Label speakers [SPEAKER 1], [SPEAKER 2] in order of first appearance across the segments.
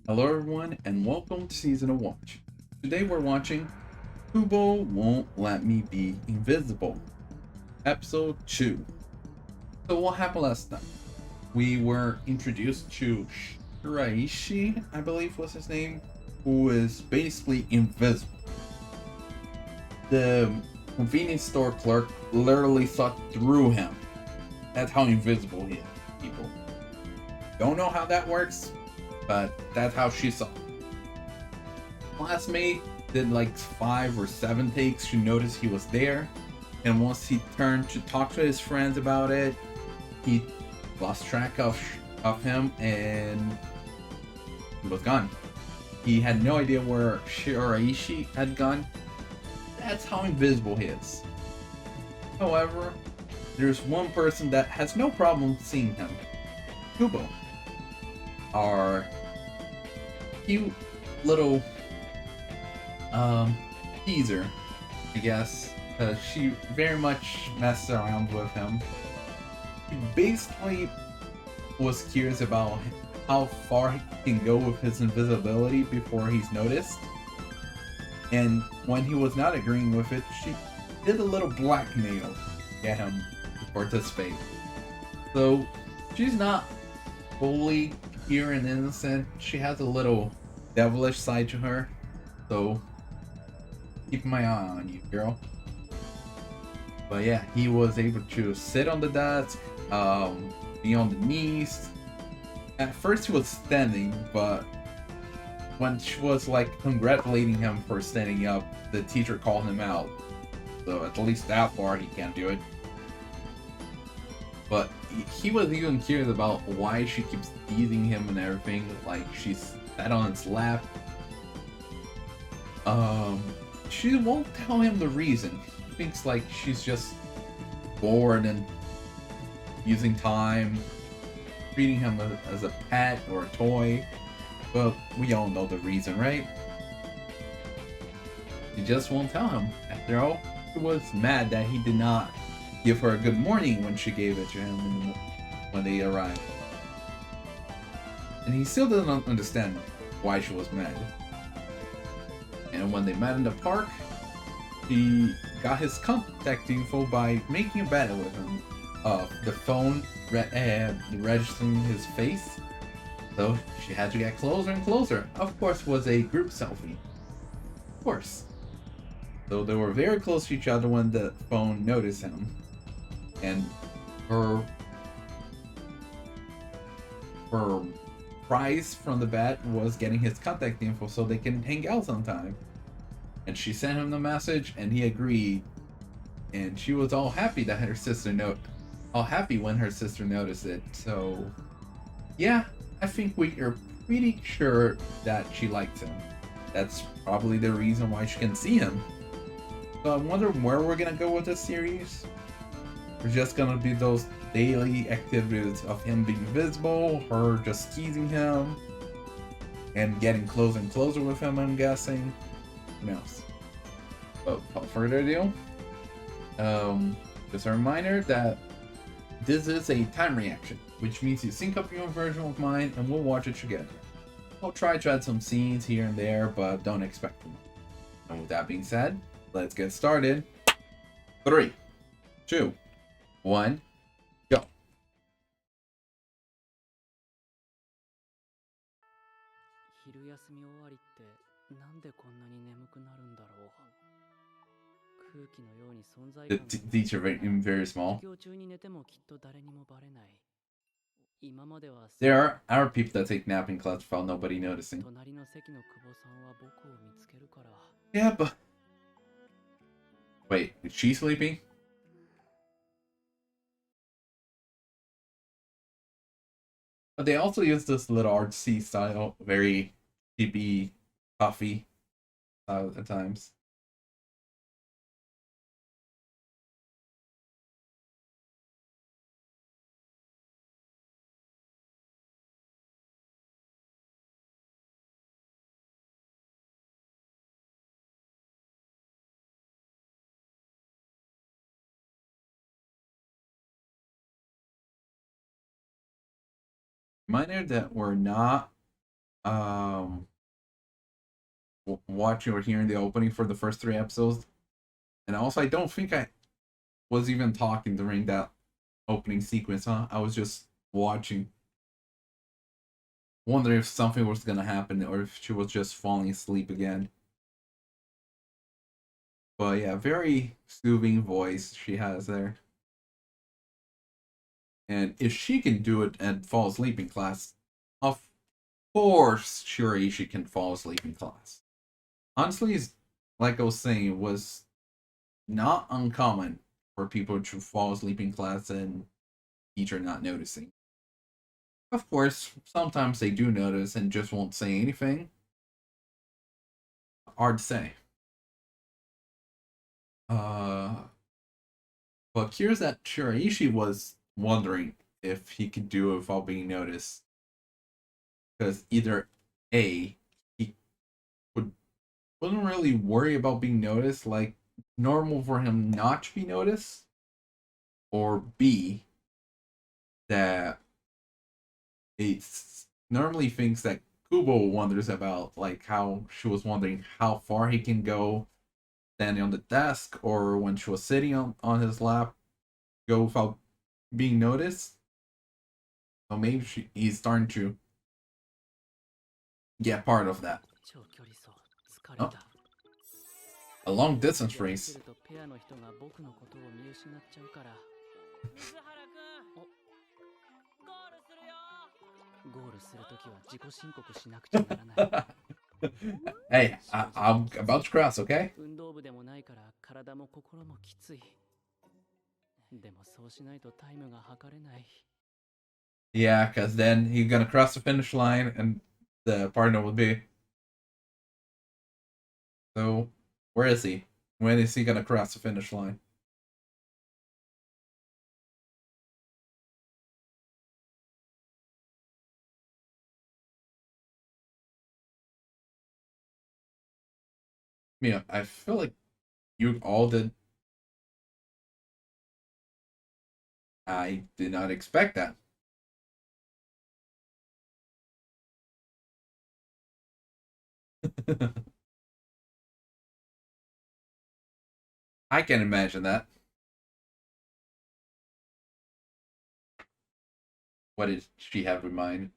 [SPEAKER 1] Hello everyone and welcome to Season of Watch. Today we're watching Kubo Won't Let Me Be Invisible, Episode 2. So what happened last time? We were introduced to Shiraishi, I believe was his name, who is basically invisible. The convenience store clerk literally saw through him. That's how invisible he is, people. Don't know how that works, but that's how she saw. Classmate did like 5 or 7 takes to notice he was there, and once he turned to talk to his friends about it, he lost track of him and he was gone. He had no idea where Shiraishi had gone. That's how invisible he is. However, there's one person that has no problem seeing him. Kubo. Our cute little teaser, I guess, because she very much messed around with him. He basically was curious about how far he can go with his invisibility before he's noticed. And when he was not agreeing with it, she did a little blackmail to get him to participate. So she's not fully pure and innocent. She has a little devilish side to her. So keep my eye on you, girl. But yeah, he was able to sit on the desk, be on the knees. At first he was standing, but when she was like congratulating him for standing up, the teacher called him out. So at least that far he can't do it. But he was even curious about why she keeps teasing him and everything. Like she's sat on his lap. She won't tell him the reason. He thinks like she's just bored and using time, treating him as a pet or a toy. But we all know the reason, right? She just won't tell him. After all, he was mad that he did not give her a good morning when she gave it to him when they arrived. And he still doesn't understand why she was mad. And when they met in the park, he got his contact info by making a bet with him. The phone registering his face. So she had to get closer and closer. Of course, was a group selfie. Of course. So they were very close to each other when the phone noticed him. And her prize from the bet was getting his contact info so they can hang out sometime. And she sent him the message, and he agreed. And she was all happy that her sister all happy when her sister noticed it. So, yeah, I think we are pretty sure that she likes him. That's probably the reason why she can see him. So I wonder where we're gonna go with this series. We're just gonna be those daily activities of him being visible, her just teasing him, and getting closer and closer with him, I'm guessing. Who knows? But without further ado, just a reminder that this is a time reaction, which means you sync up your version with mine and we'll watch it together. I'll try to add some scenes here and there, but don't expect them. And with that being said, let's get started. 3, 2, 1, go.
[SPEAKER 2] 昼休み終わりってなんでこんなに眠くなるんだろう。空気のように存在
[SPEAKER 1] The
[SPEAKER 2] 感が
[SPEAKER 1] these are very small.
[SPEAKER 2] 授業中に寝てもきっと誰にもバレない。今までは
[SPEAKER 1] There are people that take napping class without nobody noticing.
[SPEAKER 2] 隣の席の久保さんは僕を見つけるから。
[SPEAKER 1] Yeah, but wait, is she sleeping? But they also use this little artsy style, very chibi, puffy style at times. Reminder that we're not um watching or hearing the opening for the first 3 episodes, and also I don't think I was even talking during that opening sequence. I was just watching, wondering if something was gonna happen or if she was just falling asleep again. But yeah, very soothing voice she has there. And if she can do it and fall asleep in class, of course Shiraishi can fall asleep in class. Honestly, like I was saying, it was not uncommon for people to fall asleep in class and teacher not noticing. Of course, sometimes they do notice and just won't say anything. Hard to say. Uh, but here's that Shiraishi was wondering if he could do it without being noticed. Because either A, he would, wouldn't really worry about being noticed, like normal for him not to be noticed, or B, that it's normally things that Kubo wonders about, like how she was wondering how far he can go standing on the desk, or when she was sitting on his lap, go without being noticed. So maybe he's starting to get part of that. Oh, a long distance race. Hey, I'm about to cross, okay? Yeah, because then he's gonna cross the finish line and the partner will be. So, where is he? When is he gonna cross the finish line? You know, I feel like you all did. I did not expect that. I can imagine that. What did she have in mind?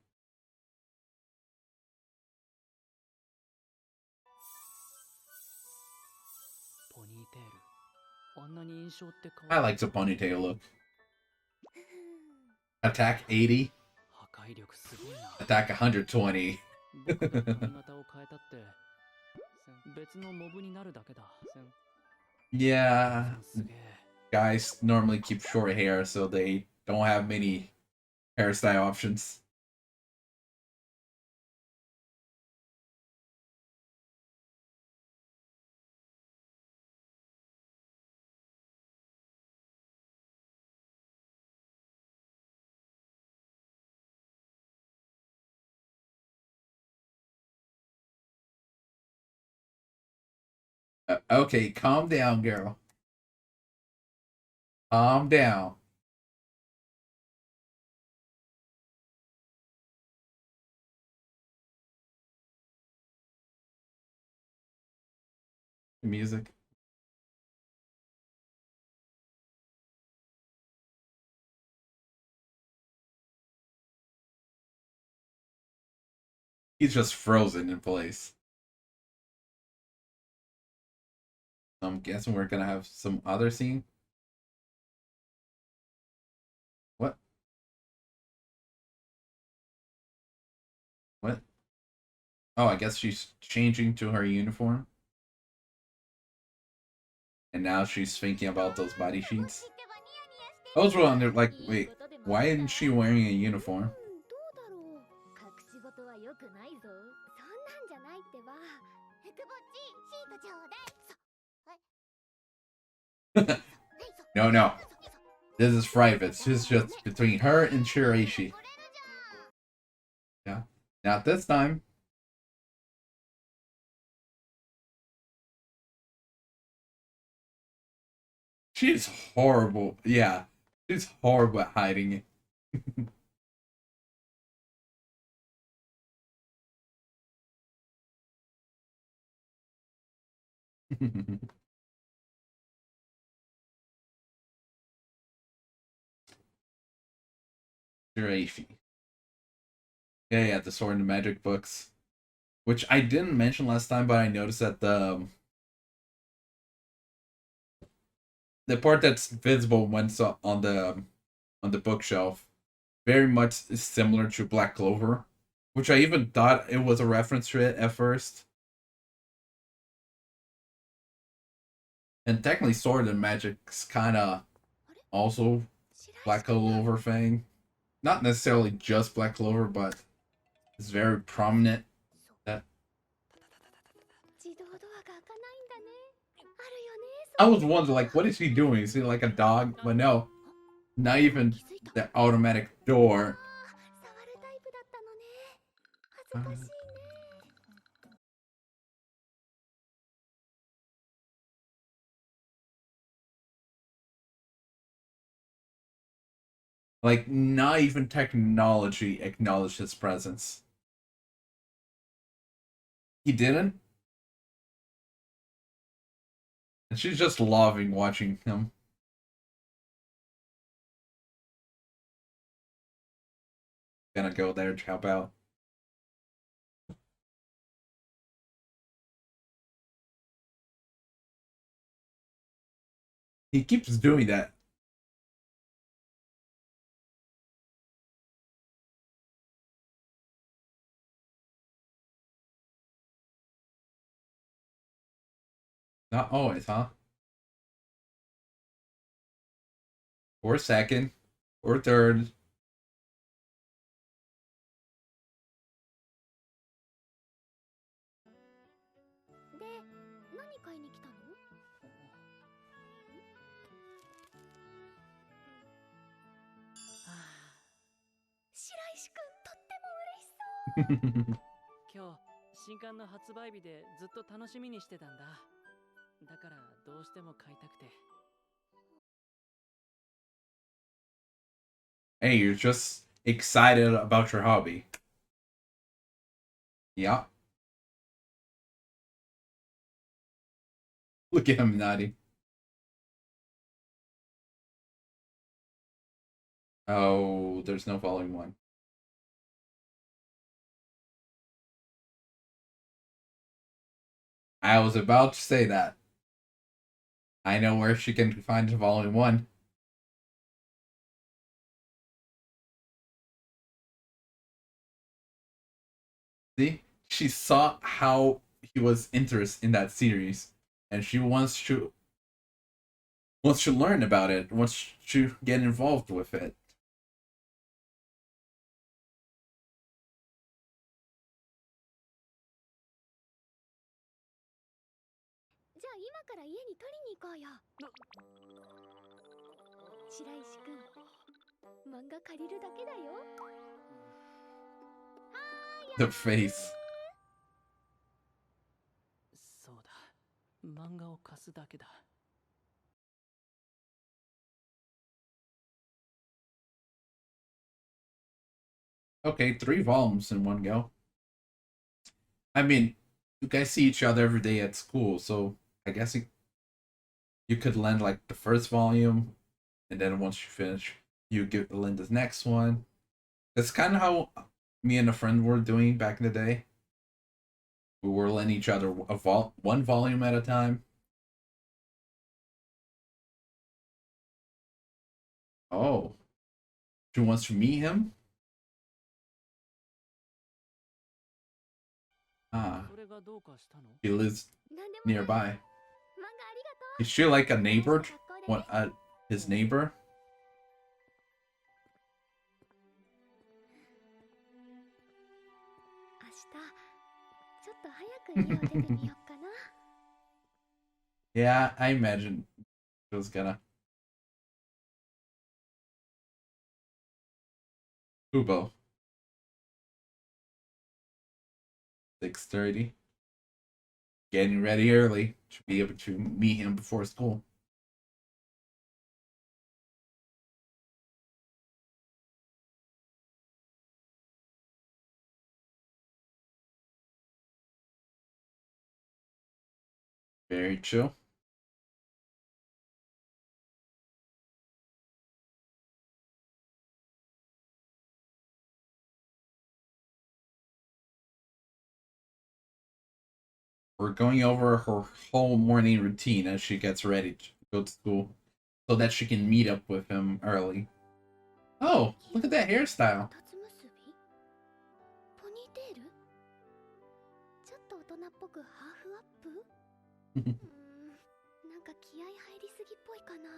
[SPEAKER 1] I like the ponytail look. Attack 80. Attack 120. Yeah, guys normally keep short hair, so they don't have many hairstyle options. Okay, calm down, girl. Calm down. Music. He's just frozen in place. I'm guessing we're gonna have some other scene. What? What? Oh, I guess she's changing to her uniform. And now she's thinking about those body sheets. I was wondering, like, wait, why isn't she wearing a uniform? No, no. This is private. This is just between her and Shiraishi. Yeah. Not this time. She's horrible. Yeah. She's horrible at hiding it. Shiraishi. Yeah, the Sword and Magic books. Which I didn't mention last time, but I noticed that the part that's visible when on the bookshelf very much is similar to Black Clover, which I even thought it was a reference to it at first. And technically, Sword and Magic's kind of also Black Clover thing. Not necessarily just Black Clover, but it's very prominent. That I was wondering, like, what is he doing? Is he like a dog? But no, not even the automatic door. Like, not even technology acknowledged his presence. He didn't? And she's just loving watching him. Gonna go there to help out. He keeps doing that. Not always, huh? Or second. Or third. Hey, you're just excited about your hobby. Yeah. Look at him nodding. Oh, there's no volume one. I was about to say that. I know where she can find volume one. See? She saw how he was interested in that series, and she wants to learn about it, wants to get involved with it. The face.
[SPEAKER 2] そうだ。漫画を貸すだけだ。
[SPEAKER 1] Okay, 3 volumes in one go. I mean, you guys see each other every day at school, so I guess you could lend like the first volume, and then once you finish, you give lend the next one. That's kind of how me and a friend were doing back in the day. We were lending each other one volume at a time. Oh, she wants to meet him. Ah,
[SPEAKER 2] それがどうかしたの？
[SPEAKER 1] he lives nearby. Is she like a neighbor? What? His neighbor?
[SPEAKER 3] ちょっと早く家を出てみよっかな。
[SPEAKER 1] Yeah, I imagine she was gonna. Kubo. 6:30. Getting ready early to be able to meet him before school. Very chill. We're going over her whole morning routine as she gets ready to go to school so that she can meet up with him early. Oh, look at that hairstyle.
[SPEAKER 3] 二つ結びポニーテールちょっと大人っぽくハーフアップなんか気合入りすぎっぽいかな。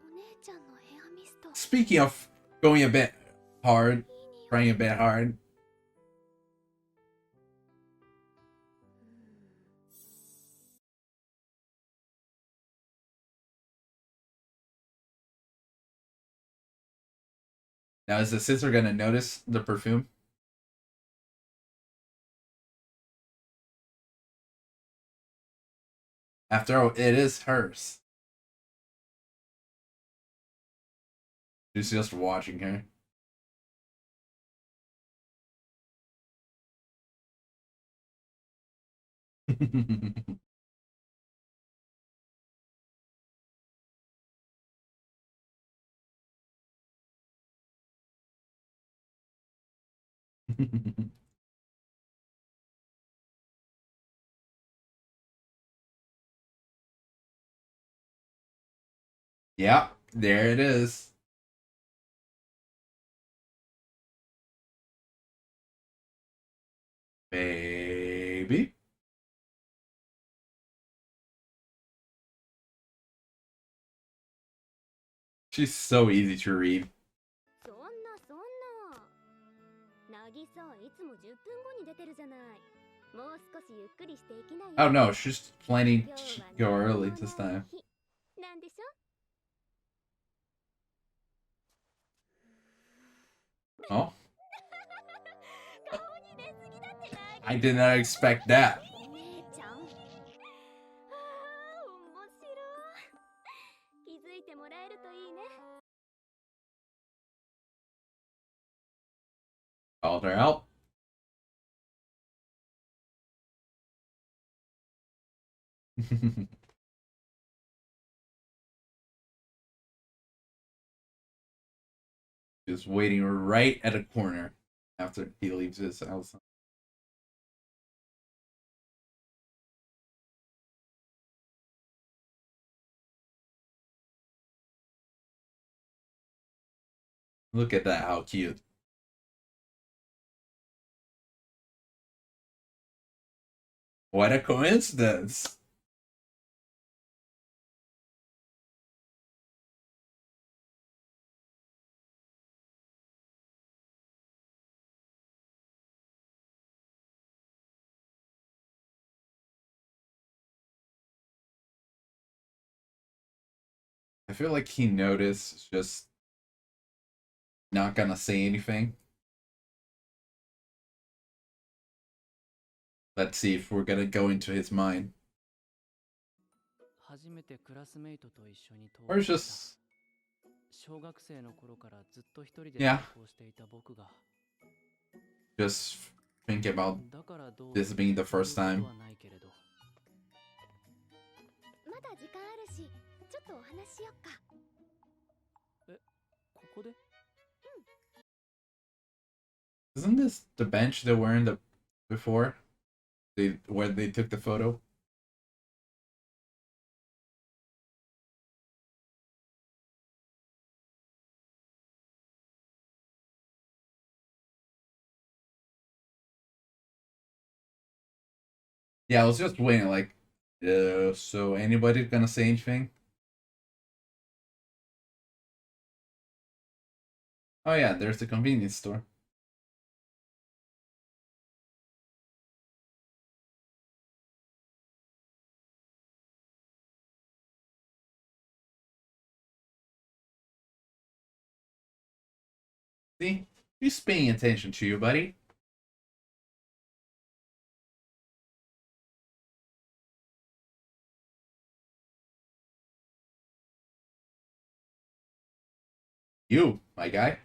[SPEAKER 3] お姉ちゃんのヘアミスト。
[SPEAKER 1] Speaking of going a bit hard, trying a bit hard. Now, is the sister gonna notice the perfume? After all, it is hers. She's just watching her. Yep, there it is. Baby. She's so easy to read.
[SPEAKER 3] そんなそんな。渚はいつも10分後に出てるじゃない。もう少しゆっくりしていきなよ。
[SPEAKER 1] Oh no, she's planning to go early this time.
[SPEAKER 3] なんでしょ?
[SPEAKER 1] Oh. I did not expect that.
[SPEAKER 3] お姉ちゃん。面白い。気づいてもらえるといいね。
[SPEAKER 1] Called her out. Just waiting right at a corner after he leaves his house. Look at that, how cute. What a coincidence. I feel like he noticed, just not gonna say anything. Let's see if we're gonna go into his mind.
[SPEAKER 2] 初めてクラスメイトと一緒に登
[SPEAKER 1] Or
[SPEAKER 2] 校した
[SPEAKER 1] just,
[SPEAKER 2] 小学生の頃からずっと一人で
[SPEAKER 1] Yeah.
[SPEAKER 2] 登校していた僕が
[SPEAKER 1] just think about
[SPEAKER 2] だからどう
[SPEAKER 1] this being the first
[SPEAKER 2] と
[SPEAKER 1] time.
[SPEAKER 2] はないけれど
[SPEAKER 3] まだ時間あるし、ちょっとお話しよっか。
[SPEAKER 2] ここで
[SPEAKER 1] Isn't this the bench they were in the before? Where they took the photo? Yeah, I was just waiting, like, so anybody gonna say anything? Oh yeah, there's the convenience store. See? He's paying attention to you, buddy. You, my guy.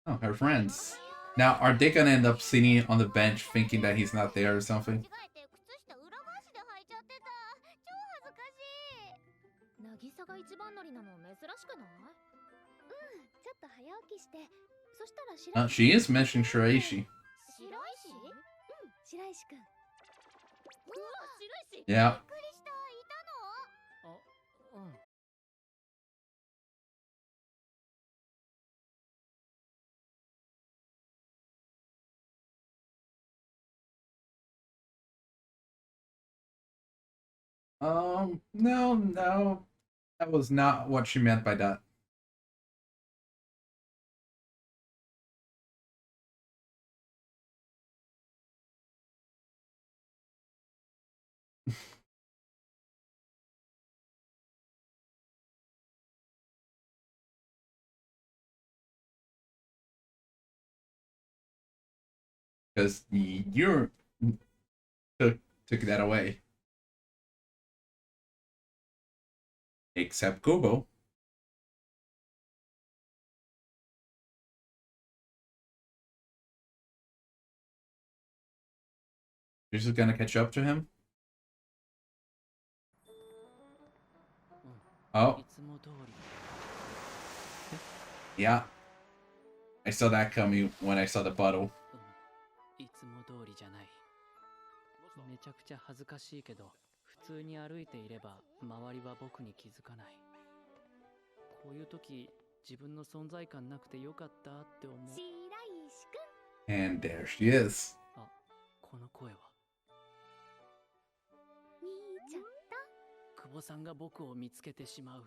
[SPEAKER 1] Oh, her friends. Now, are they gonna end up sitting on the bench thinking that he's not there or something?
[SPEAKER 3] 渚が一番乗りなの珍しくない？うん、ちょっと早起きして、そしたら白石。
[SPEAKER 1] She is mentioning Shiraishi.
[SPEAKER 3] 白石？うん、白石くん。うわ、白石。
[SPEAKER 1] Yeah.
[SPEAKER 3] びっくりした。いたの？
[SPEAKER 2] あ、うん。
[SPEAKER 1] No, no. That was not what she meant by that. Because you took that away. Except Kubo. You're just gonna catch up to him? Oh.
[SPEAKER 2] いつも通り。
[SPEAKER 1] Yeah. I saw that coming when I saw the bottle.
[SPEAKER 2] いつも通りじゃない。めちゃくちゃ恥ずかしいけど、普通に歩いていれば周りは僕に気づかない。こういう時、自分の存在感なくてよかったって思う。
[SPEAKER 3] 白石くん。
[SPEAKER 1] And there she is.
[SPEAKER 2] あ、この声は。
[SPEAKER 3] 見ちゃった？
[SPEAKER 2] 久保さんが僕を見つけてしまう。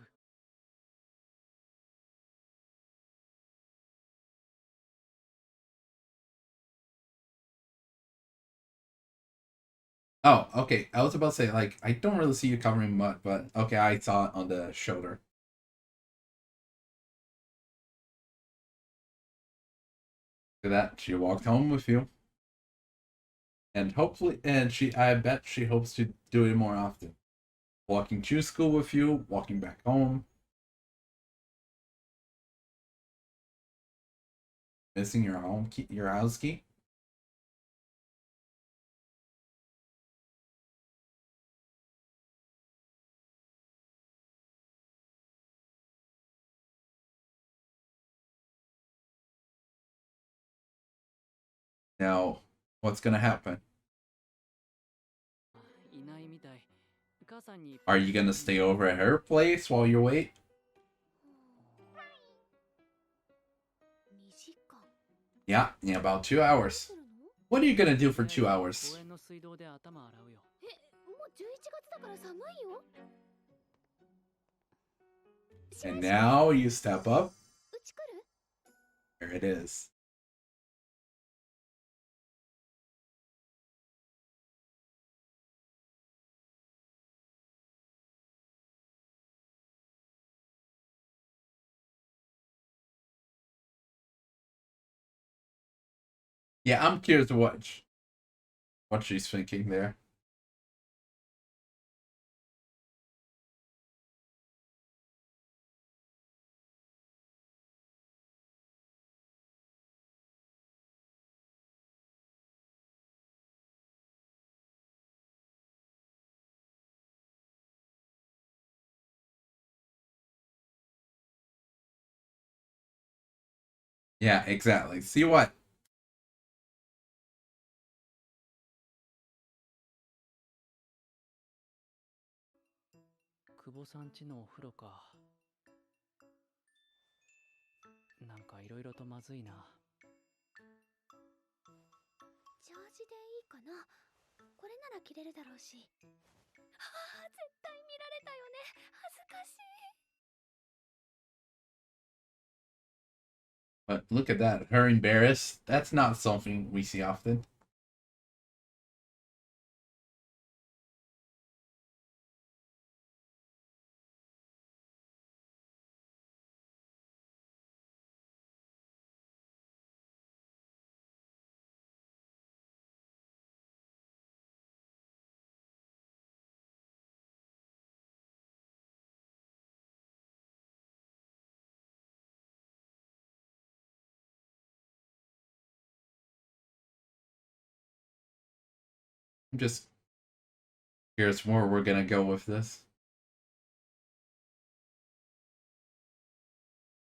[SPEAKER 1] Oh, okay. I was about to say, like, I don't really see you covering mud, but okay, I saw it on the shoulder. Look at that. She walked home with you. And hopefully, I bet she hopes to do it more often. Walking to school with you, walking back home. Missing your home key, your house key. Now, what's gonna happen?
[SPEAKER 2] いないみたい。母さんに。
[SPEAKER 1] Are you gonna stay over at her place while you wait?
[SPEAKER 3] 2時間。
[SPEAKER 1] Yeah, in about 2 hours. What are you gonna do for 2 hours?
[SPEAKER 2] 公園の水道で頭洗うよ。
[SPEAKER 3] え、もう11月だから寒いよ。
[SPEAKER 1] And now you step up.
[SPEAKER 3] うち来る？
[SPEAKER 1] There it is. Yeah, I'm curious to watch what she's thinking there. Yeah, exactly. See what?
[SPEAKER 2] 久保さん家のお風呂か。なんかいろいろとまずいな。
[SPEAKER 3] ジャージでいいかな？これなら着れるだろうし。はあ、絶対見られたよね。恥ずかしい。
[SPEAKER 1] But look at that. Her embarrassed. That's not something we see often. I'm just curious where we're gonna go with this.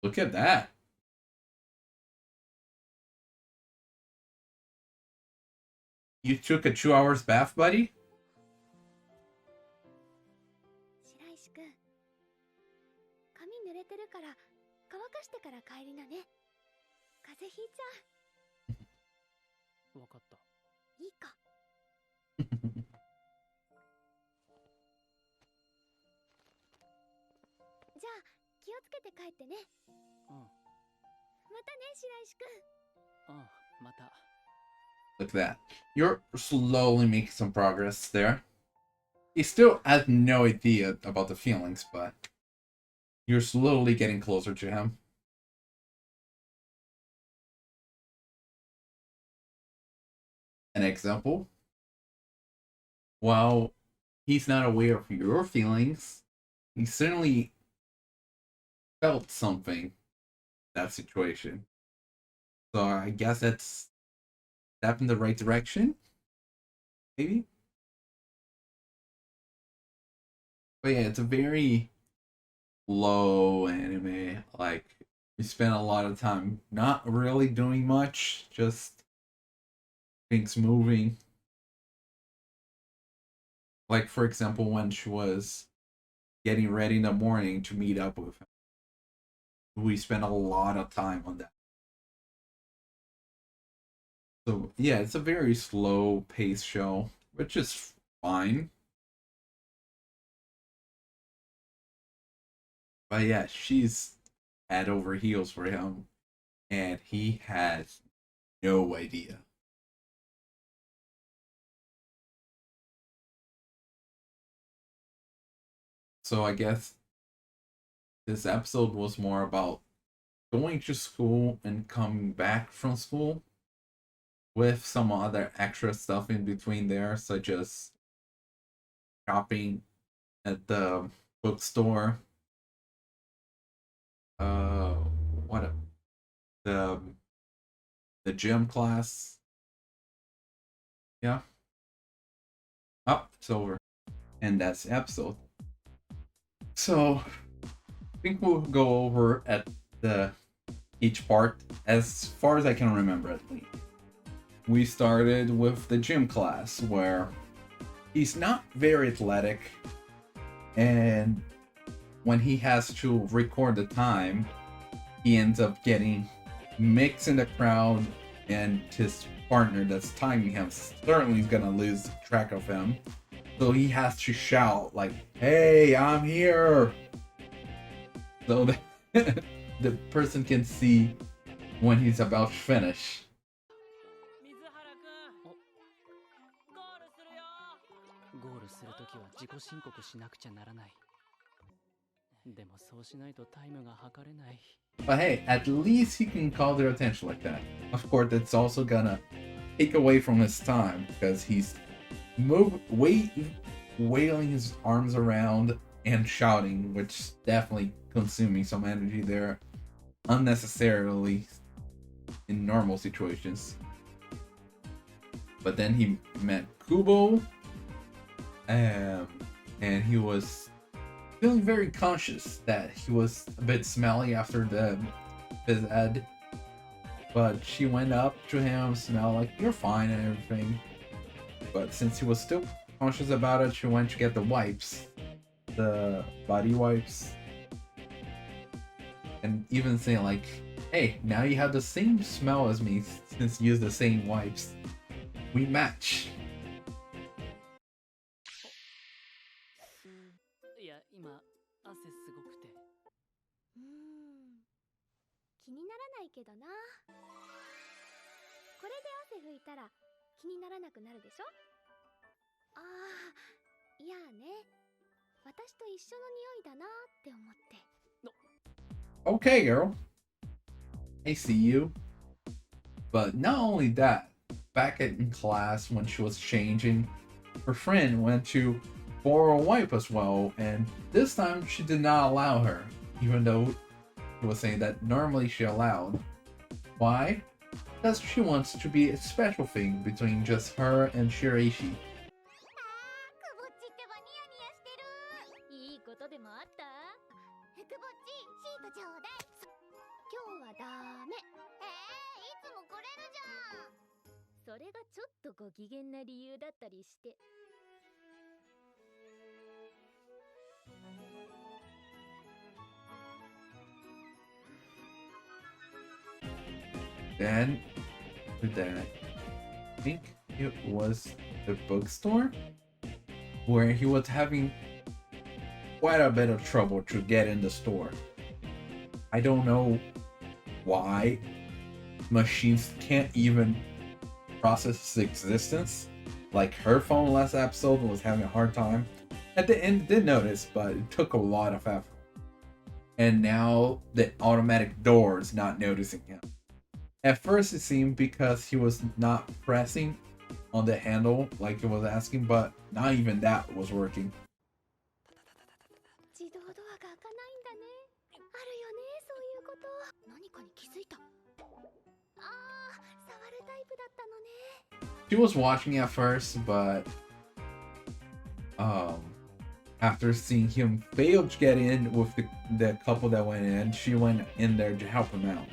[SPEAKER 1] Look at that. You took a 2 hours bath, buddy?
[SPEAKER 3] 白石くん、髪濡れてるから乾かしてから帰りなね。風邪ひいちゃ
[SPEAKER 2] わかった。
[SPEAKER 3] う。いいか。じゃあ気をつけて帰ってね。
[SPEAKER 2] うん。
[SPEAKER 3] またね、白石くん。
[SPEAKER 2] うん、また。
[SPEAKER 1] Look at that. You're slowly making some progress there. He still has no idea about the feelings, but you're slowly getting closer to him. An example? While he's not aware of your feelings, he certainly felt something in that situation. So I guess that's step in the right direction, maybe. But yeah, it's a very low anime. Like, we spent a lot of time not really doing much, just things moving. Like, for example, when she was getting ready in the morning to meet up with him, we spent a lot of time on that. So yeah, it's a very slow paced show, which is fine. But yeah, she's head over heels for him, and he has no idea. So I guess this episode was more about going to school and coming back from school with some other extra stuff in between there, such as shopping at the bookstore. Uh, what the the gym class. Yeah. Oh, it's over, and that's the episode. So I think we'll go over at the each part as far as I can remember at least. We started with the gym class where he's not very athletic, and when he has to record the time, he ends up getting mixed in the crowd, and his partner that's timing him certainly is gonna lose track of him. So he has to shout like, "Hey, I'm here!" So that the person can see when he's about to finish.
[SPEAKER 2] 水原くん、ゴールするよ。ゴールするときは自己申告しなくちゃならない。でもそうしないとタイムが測れない。
[SPEAKER 1] But hey, at least he can call their attention like that. Of course, it's also gonna take away from his time because he's wailing his arms around and shouting, which definitely consuming some energy there unnecessarily in normal situations. But then he met Kubo, and he was feeling very conscious that he was a bit smelly after the phys ed. But she went up to him, smelled like you're fine and everything. But since he was still conscious about it, she went to get the wipes, the body wipes, and even saying like, "Hey, now you have the same smell as me since you use the same wipes. We match."
[SPEAKER 2] いや、今汗すごくて。
[SPEAKER 3] 気にならないけどな。これで汗拭いたら気にならなくなるでしょ。ああ、いやね。私と一緒の匂いだなって思って。
[SPEAKER 1] Okay, girl. I see you. But not only that, back in class when she was changing, her friend went to borrow a wipe as well, and this time she did not allow her, even though she was saying that normally she allowed. Why? Because she wants to be a special thing between just her and Shiraishi.
[SPEAKER 3] ご機嫌な理由だったりして。
[SPEAKER 1] Then, I think it was the bookstore where he was having quite a bit of trouble to get in the store. I don't know why machines can't even process its existence. Like her phone last episode was having a hard time. At the end, did notice, but it took a lot of effort. And now the automatic door is not noticing him. At first, it seemed because he was not pressing on the handle like it was asking, but not even that was working.
[SPEAKER 3] 自動ドアが開かないんだね。あるよね、そういうこと。何かに気づいた。ああ、触るタイプだったのね。
[SPEAKER 1] She was watching at first, but after seeing him fail to get in with the couple that went in, she went in there to help him out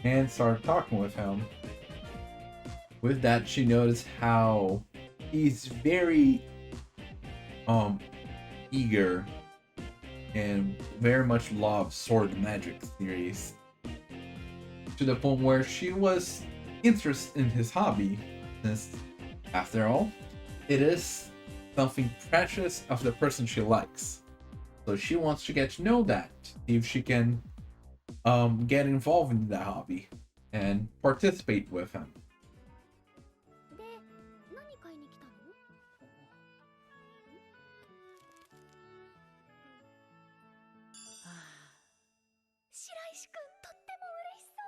[SPEAKER 1] and started talking with him. With that, she noticed how he's very eager and very much loves sword and magic series, to the point where she was interested in his hobby, since after all, it is something precious of the person she likes. So she wants to get to know that, see if she can get involved in that hobby and participate with him.
[SPEAKER 3] で、何買いに来たの？白石くん、とっても嬉しそ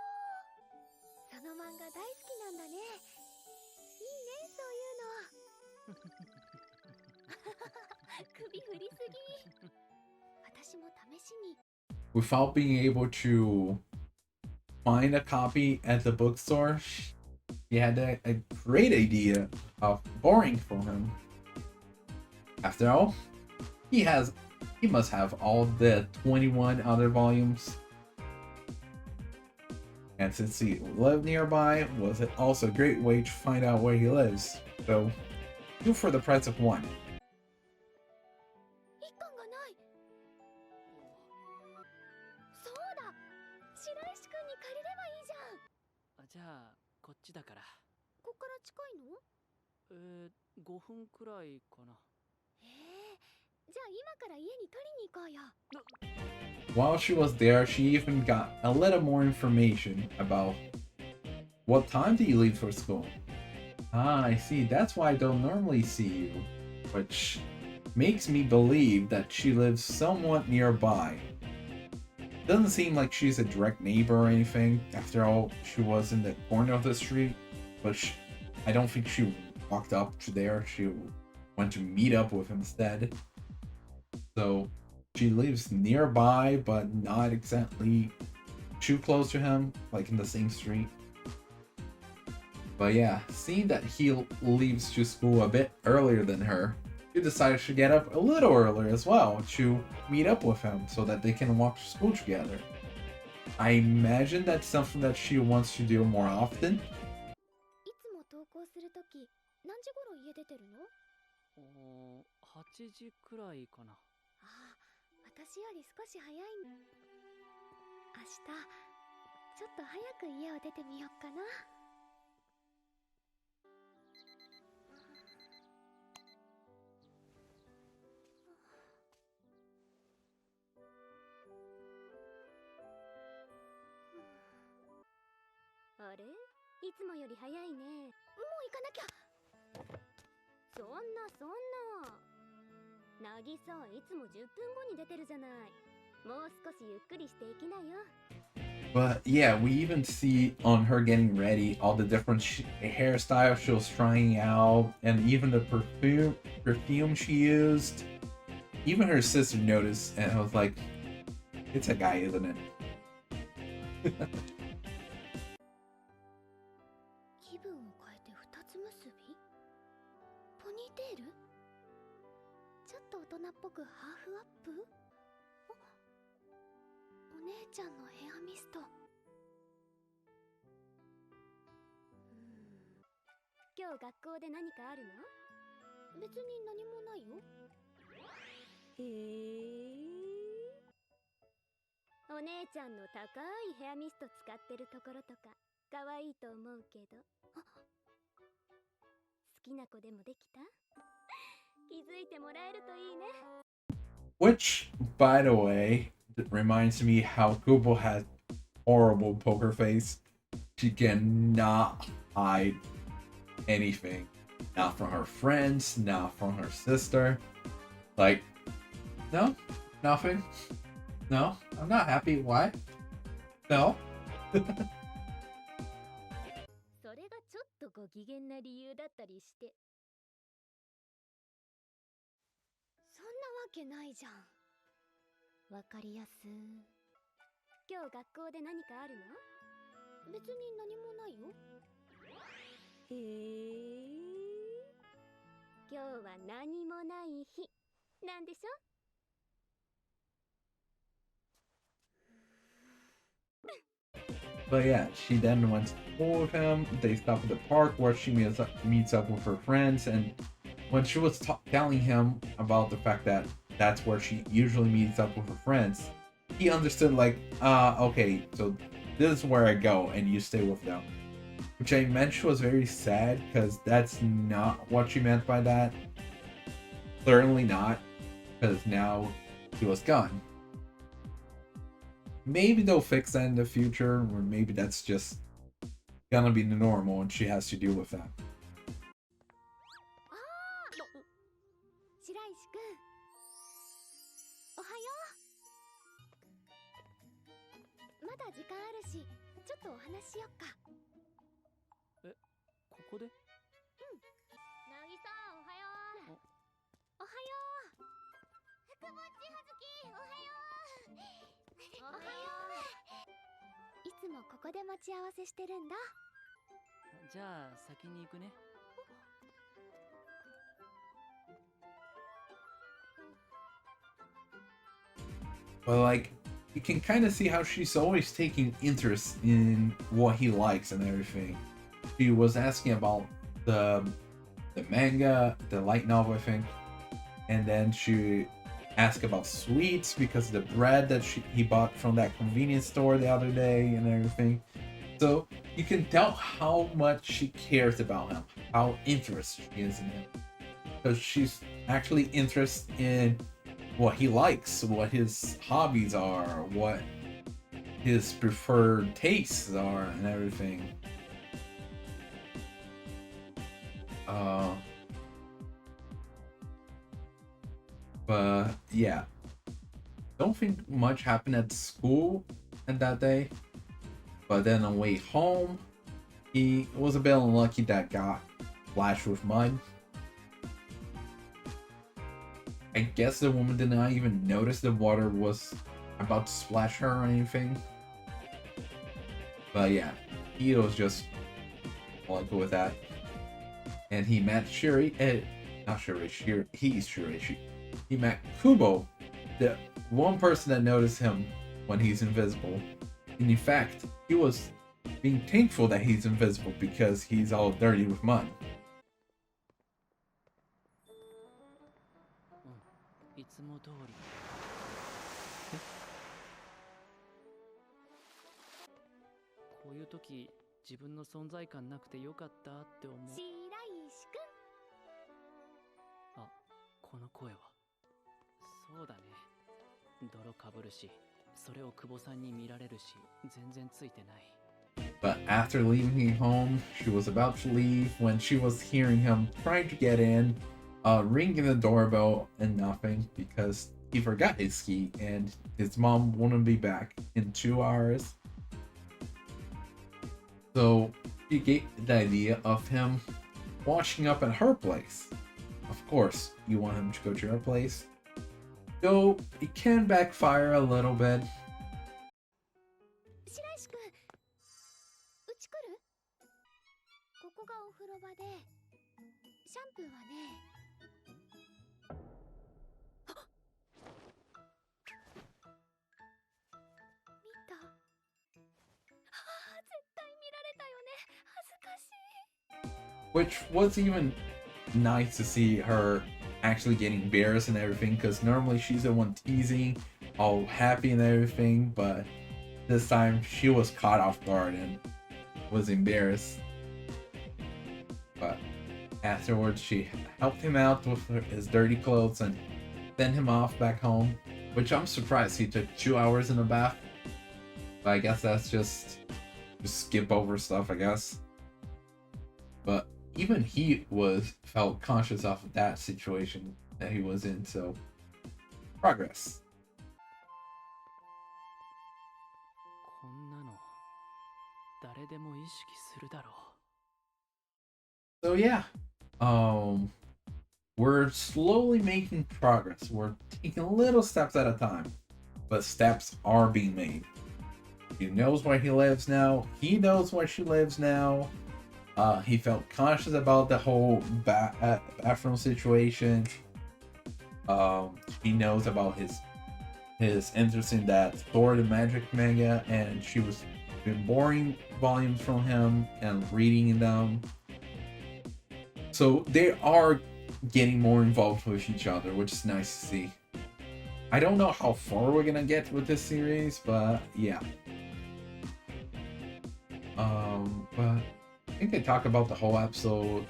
[SPEAKER 3] う。その漫画大好きなんだね。いいね、そういうの。首振りすぎ。私も試しに。
[SPEAKER 1] Without being able to find a copy at the bookstore, she had a great idea of borrowing from him. After all, he must have all the 21 other volumes. And since he lived nearby, was also a great way to find out where he lives. So, two for the price of one.
[SPEAKER 3] 一巻がない。そうだ。白石くんに借りればいいじゃん。
[SPEAKER 2] じゃあこっちだから。
[SPEAKER 3] ここから近いの
[SPEAKER 2] ？5分くらいかな。
[SPEAKER 3] じゃあ今から家に取りに行こうよ。
[SPEAKER 1] While she was there, she even got a little more information about what time do you leave for school. Ah, I see. That's why I don't normally see you. Which makes me believe that she lives somewhat nearby. Doesn't seem like she's a direct neighbor or anything. After all, she was in the corner of the street. But I don't think she walked up to there. She went to meet up with him instead. So she lives nearby, but not exactly too close to him, like in the same street. But yeah, seeing that he leaves to school a bit earlier than her, she decided to get up a little earlier as well to meet up with him so that they can walk to school together. I imagine that's something that she wants to do more often.
[SPEAKER 3] いつも登校するとき、何時頃家出てるの
[SPEAKER 2] ？8時くらいかな。
[SPEAKER 3] ああ、私より少し早い。明日、ちょっと早く家を出てみようかな。あれ？いつもより早いね。もう行かなきゃ。そんな。渚、いつも10分後に出てるじゃない。もう少しゆっくりしていきなよ。
[SPEAKER 1] But yeah, we even see on her getting ready all the different hairstyles she was trying out, and even the perfume she used. Even her sister noticed, and I was like, "It's a guy, isn't it?"
[SPEAKER 3] 気分を変えて二つ結び？ポニーテール？ちょっと大人っぽくハーフアップ？お姉ちゃんのヘアミスト。今日学校で何かあるの？別に何もないよ。お姉ちゃんの高いヘアミスト使ってるところとか可愛いと思うけど。好きな子でもできた？気づいてもらえるといいね。
[SPEAKER 1] Which, by the way, reminds me how Kubo has horrible poker face. She cannot hide anything. Not from her friends, not from her sister. Like, no, nothing. No, I'm not happy. Why? No.
[SPEAKER 3] それがちょっとご機嫌な理由だったりして。そんなわけないじゃん。わかりやす。今日学校で何かあるの？別に何もないよ。今日は何もない日なんでしょ？
[SPEAKER 1] But yeah, she then went to school with him. They stop at the park where she meets up with her friends. And when she was telling him about the fact that that's where she usually meets up with her friends, he understood, like, okay, so this is where I go and you stay with them. Which I mentioned was very sad because that's not what she meant by that. Certainly not, because now he was gone. Maybe they'll fix that in the future, or maybe that's just gonna be the normal and she has to deal with that.
[SPEAKER 3] 白石くん、おはよう。まだ時間あるし、ちょっとお話しよっか。
[SPEAKER 2] ここで？
[SPEAKER 3] なぎさん、おはよう。おはよう。ふくぼっちはずき、おはよう。おはよう。いつもここで待ち合わせしてるんだ。
[SPEAKER 2] じゃあ先に行くね。
[SPEAKER 1] But like, you can kind of see how she's always taking interest in what he likes and everything. She was asking about the manga, the light novel, I think, and then she asked about sweets because of the bread that he bought from that convenience store the other day and everything. So you can tell how much she cares about him, how interested she is in him, because she's actually interested in what he likes, what his hobbies are, what his preferred tastes are, and everything. But yeah, don't think much happened at school at that day. But then on the way home, he was a bit unlucky that got splashed with mud. I guess the woman did not even notice the water was about to splash her or anything. But yeah, he was just like with that. And he met not Shiraishi, he's Shiraishi. He met Kubo, the one person that noticed him when he's invisible. And in fact, he was being thankful that he's invisible because he's all dirty with mud.
[SPEAKER 2] いつも通り。こういう時、自分の存在感なくてよかったって思う。
[SPEAKER 3] 白石くん。
[SPEAKER 2] あ、この声は。そうだね。泥かぶるし、それを久保さんに見られるし、全然ついてない。
[SPEAKER 1] But after leaving home, she was about to leave when she was hearing him trying to get in, ringing the doorbell and nothing because he forgot his key and his mom wouldn't be back in 2 hours. So she gave the idea of him washing up at her place. Of course, you want him to go to your place. Though it can backfire a little bit.
[SPEAKER 3] 白石くん、うち来る？ここがお風呂場で、シャンプーはね。見た？絶対見られたよね。恥ずかしい。
[SPEAKER 1] which was even nice to see her actually getting embarrassed and everything, because normally she's the one teasing, all happy and everything, but this time she was caught off guard and was embarrassed. But afterwards, she helped him out with his dirty clothes and sent him off back home, which I'm surprised he took 2 hours in the bath. But I guess that's just skip over stuff, I guess. But even he felt conscious of that situation that he was in, so progress.
[SPEAKER 2] こんなの誰でも意識するだろう。
[SPEAKER 1] So yeah, we're slowly making progress. We're taking little steps at a time, but steps are being made. He knows where he lives now. He knows where she lives now. He felt conscious about the whole bathroom situation. He knows about his interest in that Thor the Magic manga, and she was been borrowing volumes from him and reading them. So they are getting more involved with each other, which is nice to see. I don't know how far we're gonna get with this series, but yeah. But I think I talked about the whole episode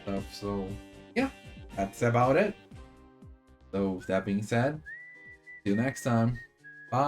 [SPEAKER 1] stuff, so yeah, that's about it. So with that being said, see you next time. Bye.